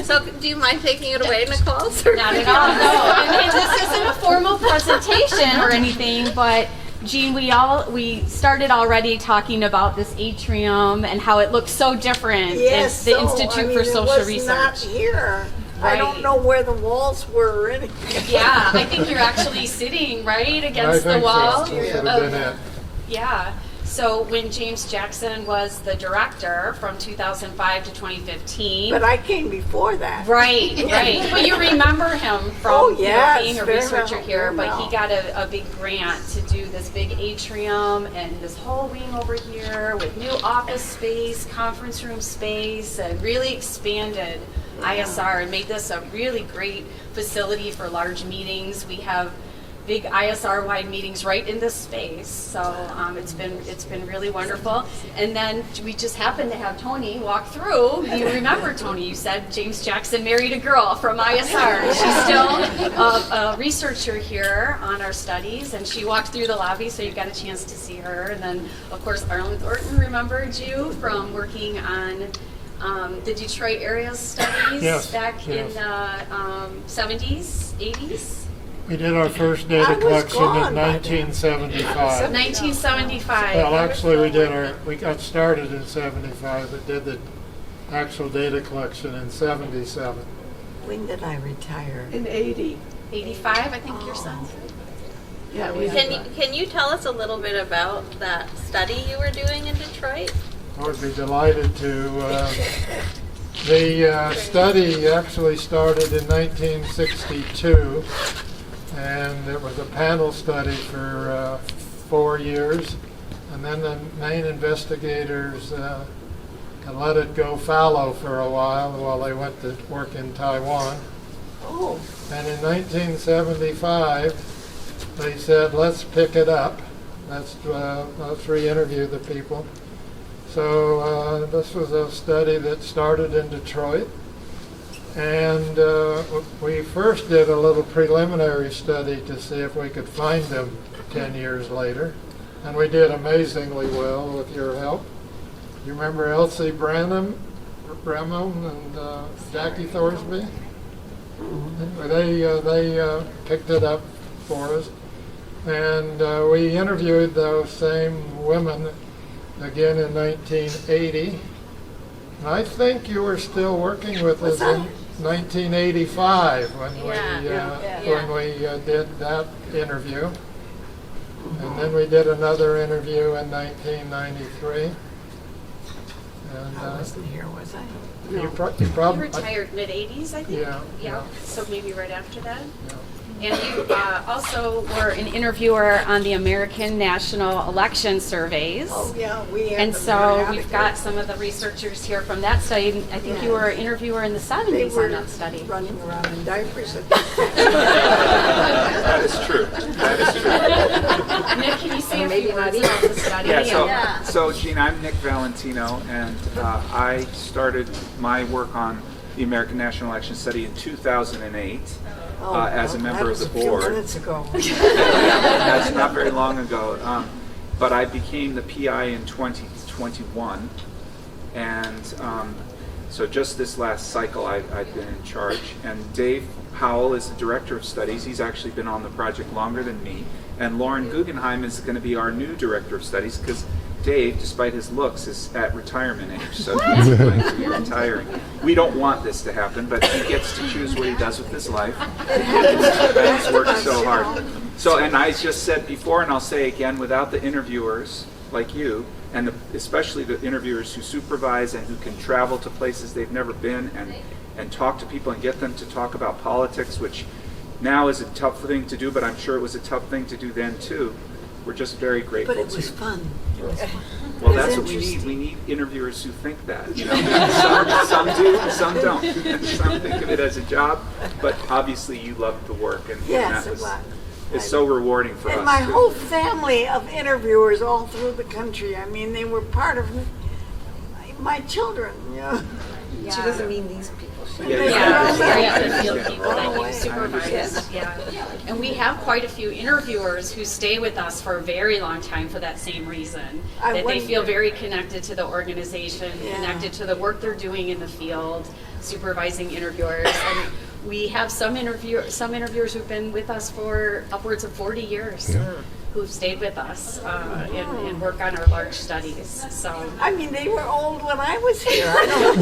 So do you mind taking it away, Nicole? Not at all, no. And this isn't a formal presentation or anything, but Jeanne, we started already talking about this atrium and how it looks so different. Yes, the Institute for Social Research. Not here. Right. I don't know where the walls were or anything. Yeah, I think you're actually sitting right against the wall. So. That should have been it. Yeah. So when James Jackson was the director from 2005 to 2015. But I came before that. Right. But you remember him from being a very researcher well, here, very but well. he got a big grant to do this big atrium and this whole wing over here with new office space, conference room space, and really expanded ISR and made this a really great facility for large meetings. We have big ISR-wide meetings right in this space, so it's been really wonderful. And then we just happened to have Tony walk through. You remember, Tony? You said James Jackson married a girl from ISR. She's still a researcher here on our studies, and she walked through the lobby, so you got a chance to see her. And then, of course, Arlen Thornton remembered you from working on the Detroit area studies back in the 70s, 80s. We did our first data collection in 1975. 1975. Well, actually, we got started in 75, but did the actual data collection in 77. When did I retire? In 80. 85, I think your son said. Yeah, Can you tell us a little bit about that study you were doing in Detroit? I would be delighted to. The study actually started in 1962, and it was a panel study for 4 years. And then the main investigators let it go fallow for a while they went to work in Taiwan. Oh. And in 1975, they said, let's pick it up. Let's re-interview the people. So this was a study that started in Detroit, and we first did a little preliminary study to see if we could find them 10 years later, and we did amazingly well with your help. You remember Elsie Branham and Jackie Thorsby? They picked it up for us, and we interviewed those same women again in 1980. And I think you were still working with us in 1985 when we did that interview. And then we did another interview in 1993. And, I wasn't here, was I? You You retired mid-80s, I think? Yeah. So maybe right after that? Yeah. And you also were an interviewer on the American National Election Surveys. Oh, yeah, we had And them so very we've active. got some of the researchers here from that study. I think you were an interviewer in the 70s They were on that study. running around in diapers at that That is true. That is true. Nick, can you say a few words about the study? So Jeanne, I'm Nick Valentino, and I started my work on the American National Election Study in 2008 as a member of the board. That was a few minutes ago. That's not very long ago. But I became the PI in 2021, and so just this last cycle I've been in charge. And Dave Howell is the director of studies. He's actually been on the project longer than me. And Lauren Guggenheim is going to be our new director of studies, because Dave, despite his looks, is at retirement age, so he's going to be retiring. We don't want this to happen, but he gets to choose what he does with his life. He's worked so hard. So, and I just said before, and I'll say again, without the interviewers like you, and especially the interviewers who supervise and who can travel to places they've never been and talk to people and get them to talk about politics, which now is a tough thing to do, but I'm sure it was a tough thing to do then too. We're just very grateful. But it was fun. Well, that's what we need. We need interviewers who think that. You know, some do, some don't. Some think of it as a job, but obviously you loved the work, and Yes, that it was. it's so rewarding for us. And my too. whole family of interviewers all through the country. I mean, they were part of my children. Yeah. She doesn't mean these people. The field people that you Yeah. supervise. Yeah. And we have quite a few interviewers who stay with us for a very long time for that same reason. That they feel very connected to the organization, connected to the work they're doing in the field. supervising interviewers. And we have some interviewers who've been with us for upwards of 40 years. Who've stayed with us and work on our large studies. So I mean, they were old when I was here. I don't